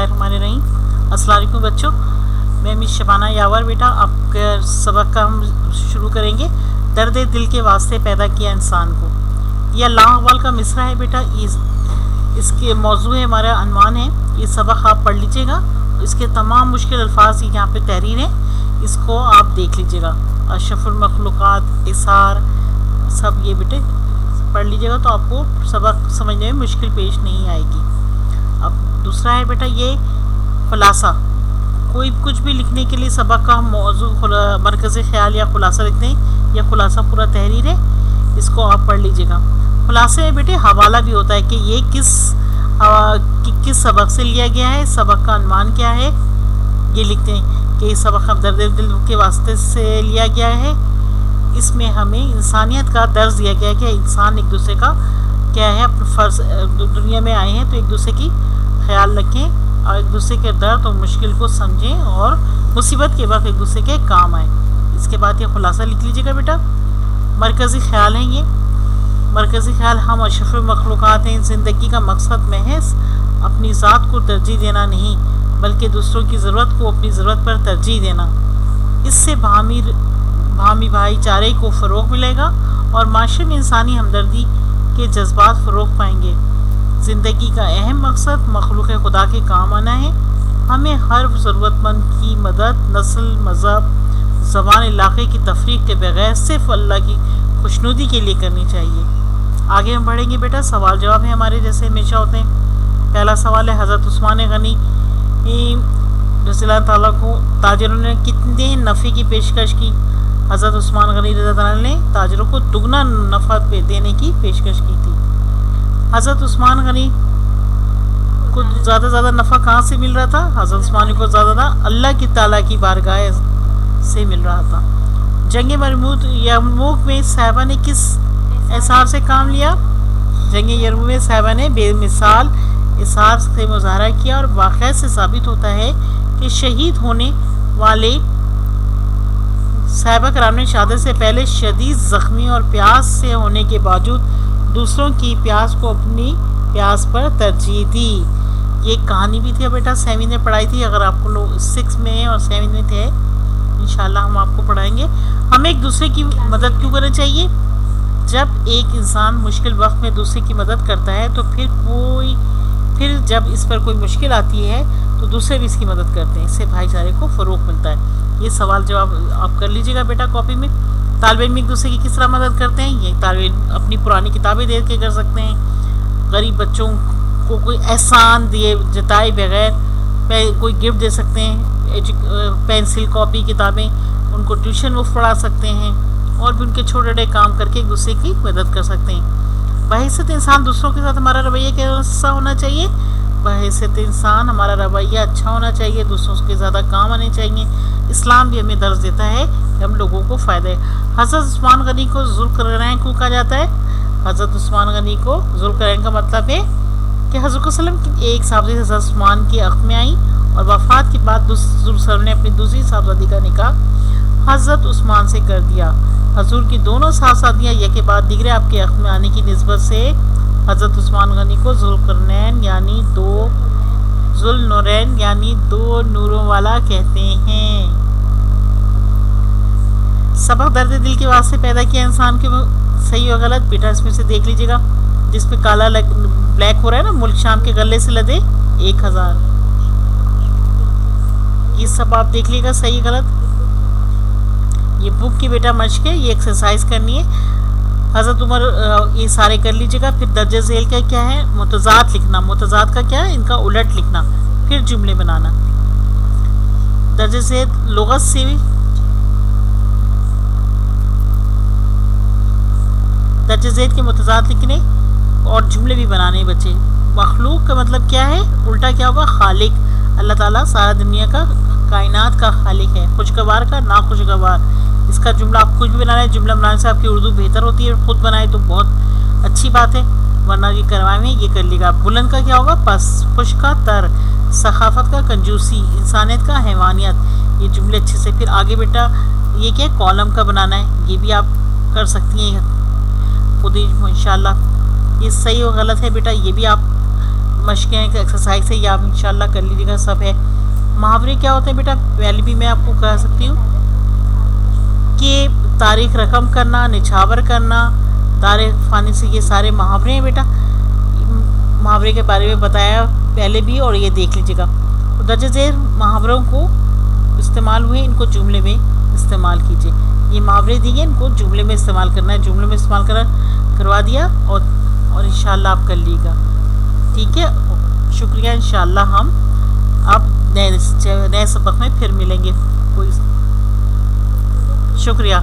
बिस्मिल्लाहिर्रहमानिर्रहीम। अस्सलाम वालेकुम बच्चों, मैं मिस शबाना यावर बेटा आपके सबक का हम शुरू करेंगे। दर्द दिल के वास्ते पैदा किया इंसान को, यह अल्लाह अक़बाल का मिसरा है बेटा। इसके मौजू है, हमारा अनवान है। ये सबक आप पढ़ लीजिएगा। इसके तमाम मुश्किल अल्फाज यहाँ पे तहरीर हैं, इसको आप देख लीजिएगा। अशरफुल मखलूक़ात, इसार, सब ये बेटे पढ़ लीजिएगा तो आपको सबक समझने में मुश्किल पेश नहीं आएगी। अब दूसरा है बेटा ये खुलासा। कोई कुछ भी लिखने के लिए सबक का हम मौजू मरकज़ी ख्याल या खुलासा लिखते हैं। यह खुलासा पूरा तहरीर है, इसको आप पढ़ लीजिएगा। खुलासे में बेटे हवाला भी होता है कि ये किस सबक से लिया गया है, सबक का अनुमान क्या है, ये लिखते हैं कि सबक हम दर्द दिल के वास्ते से लिया गया है। इसमें हमें इंसानियत का दर्ज दिया गया है कि इंसान एक दूसरे का क्या है, अपने फ़र्ज दुनिया में आए हैं तो एक दूसरे की ख्याल रखें और एक दूसरे के दर्द और मुश्किल को समझें और मुसीबत के वक्त एक दूसरे के काम आए। इसके बाद ये खुलासा लिख लीजिएगा बेटा। मरकज़ी ख्याल है ये। मरकज़ी ख्याल हम अशरफुल मखलूक़ात हैं। ज़िंदगी का मकसद महज अपनी ज़ात को तरजीह देना नहीं, बल्कि दूसरों की ज़रूरत को अपनी ज़रूरत पर तरजीह देना। इससे बाहमी भाईचारे को फ़रोग़ मिलेगा और माशरे में इंसानी हमदर्दी के जज्बात फ़रोग़ पाएंगे। ज़िंदगी का अहम मकसद मखलूक़ खुदा के काम आना है। हमें हर ज़रूरतमंद की मदद नस्ल, मज़हब, ज़बान, इलाक़े की तफरीक़ के बगैर सिर्फ़ अल्लाह की खुशनुदी के लिए करनी चाहिए। आगे हम बढ़ेंगे बेटा। सवाल जवाब है हमारे जैसे हमेशा होते हैं। पहला सवाल है, हज़रत उस्मान गनी रज़ियल्लाहु ताला को ताजिरों ने कितने नफ़े की पेशकश की? हज़रत उस्मान गनी रज़ियल्लाहु ताला ने ताजिरों को दुगना नफ़ा देने की पेशकश की थी। हज़रत उस्मान गनी को ज़्यादा नफ़ा कहाँ से मिल रहा था? हज़रत उस्मान को ज़्यादा अल्लाह की ताला की बारगाह से मिल रहा था। जंग यरमुक में साहबा ने किस एसार से काम लिया? जंग यरमुक में साहबा ने बेमिसाल इसार से मुजाहरा किया और वाक़या से साबित होता है कि शहीद होने वाले साहबा कराम ने शहादत से पहले शदीद ज़ख्मी और प्यास से होने के बावजूद दूसरों की प्यास को अपनी प्यास पर तरजीह दी। ये कहानी भी थी बेटा, 7वीं में पढ़ाई थी। अगर आपको लोग 6 में और 7वीं में थे, इंशाल्लाह हम आपको पढ़ाएंगे। हमें एक दूसरे की मदद क्यों करनी चाहिए? जब एक इंसान मुश्किल वक्त में दूसरे की मदद करता है तो फिर जब इस पर कोई मुश्किल आती है तो दूसरे भी इसकी मदद करते हैं। इससे भाईचारे को फ़रोग़ मिलता है। ये सवाल जवाब आप कर लीजिएगा बेटा कॉपी में। तालिब इल्म एक दूसरे की किस तरह मदद करते हैं? ये तालिब इल्म अपनी पुरानी किताबें दे के कर सकते हैं। गरीब बच्चों को कोई एहसान दिए जताए बगैर कोई गिफ्ट दे सकते हैं। पेंसिल, कॉपी, किताबें, उनको ट्यूशन मुफ्त पढ़ा सकते हैं और भी उनके छोटे छोटे काम करके एक दूसरे की मदद कर सकते हैं। बहैसियत इंसान दूसरों के साथ हमारा रवैया कैसा होना चाहिए? बहैसियत इंसान हमारा रवैया अच्छा होना चाहिए, दूसरों के ज़्यादा काम आने चाहिए। इस्लाम भी हमें दर्ज देता है कि हम लोगों को फ़ायदा है। हज़रत उस्मान गनी को ज़ुल्क़रनैन क्यों कहा जाता है? हज़रत उस्मान गनी को ज़ुल्क़रनैन का मतलब है कि हज़रत वसल्लम की एक साहबज़ादी हज़रत उस्मान की अक़्द में आई और वफ़ात के बाद ज़ुल्क़रनैन ने अपनी दूसरी साहबज़ादी का निकाह हज़रत उस्मान से कर दिया। हजूर की दोनों साहबज़ादियाँ एक के बाद दीगरे आपके अक़्द में आने की निस्बत से हज़रत उस्मान गनी को ज़ुल्क़रनैन यानी ज़ुल्नूरैन यानी दो नूरों वाला कहते हैं। सबक दर्द दिल के वास्ते पैदा किया इंसान के सही और गलत बेटा इसमें से देख लीजिएगा। जिस पे काला ब्लैक हो रहा है ना, मुल्क शाम के गले से लदे 1000, ये सब आप देख लीजिएगा सही गलत। ये बुक की बेटा मश्क है, ये एक्सरसाइज करनी है। हज़रत उमर ये सारे कर लीजिएगा। फिर दर्ज झेल का क्या है? मुतज़ाद लिखना। मुतज़ाद का क्या है? इनका उलट लिखना, फिर जुमले बनाना। दर्ज झेल लुग़त से दर्ज झेल के मुतज़ाद लिखने और जुमले भी बनाने बच्चे। मखलूक का मतलब क्या है? उल्टा क्या होगा? खालिक। अल्लाह ताला सारा दुनिया का, कायनात का खालिक है, खुशगवार का नाखुशगवार। इसका जुमला आप कुछ भी बनाना है। जुमला बनाने से आपकी उर्दू बेहतर होती है। खुद बनाए तो बहुत अच्छी बात है, वरना ये करवाए में ये कर लेगा। बुलंद का क्या होगा? पस। खुश का तर। सखाफत का कंजूसी। इंसानियत का हैवानियत। ये जुमले अच्छे से। फिर आगे बेटा ये क्या कॉलम का बनाना है, ये भी आप कर सकती हैं खुद ही इंशाल्लाह। ये सही और गलत है बेटा, ये भी आप مشقیں ہیں، ایکسرسائز ہے، یہ آپ انشاءاللہ کر لیجیے گا، سب ہے۔ محاورے کیا ہوتے ہیں بیٹا، پہلے بھی میں آپ کو کہا سکتی ہوں کہ تاریخ رقم کرنا، نچھاور کرنا، دار فانی سے، یہ سارے محاورے ہیں بیٹا۔ محاورے کے بارے میں بتایا پہلے بھی، اور یہ دیکھ لیجیے گا۔ درج ذیل محاوروں کو استعمال ہوئے، ان کو جملے میں استعمال کیجیے۔ یہ محاورے دیے، ان کو جملے میں استعمال کرنا ہے، جملے میں استعمال کروا دیا، اور انشاءاللہ آپ کر لیے گا، ٹھیک ہے۔ شکریہ، انشاءاللہ ہم اب نئے سبق میں پھر ملیں گے، کوئی شکریہ۔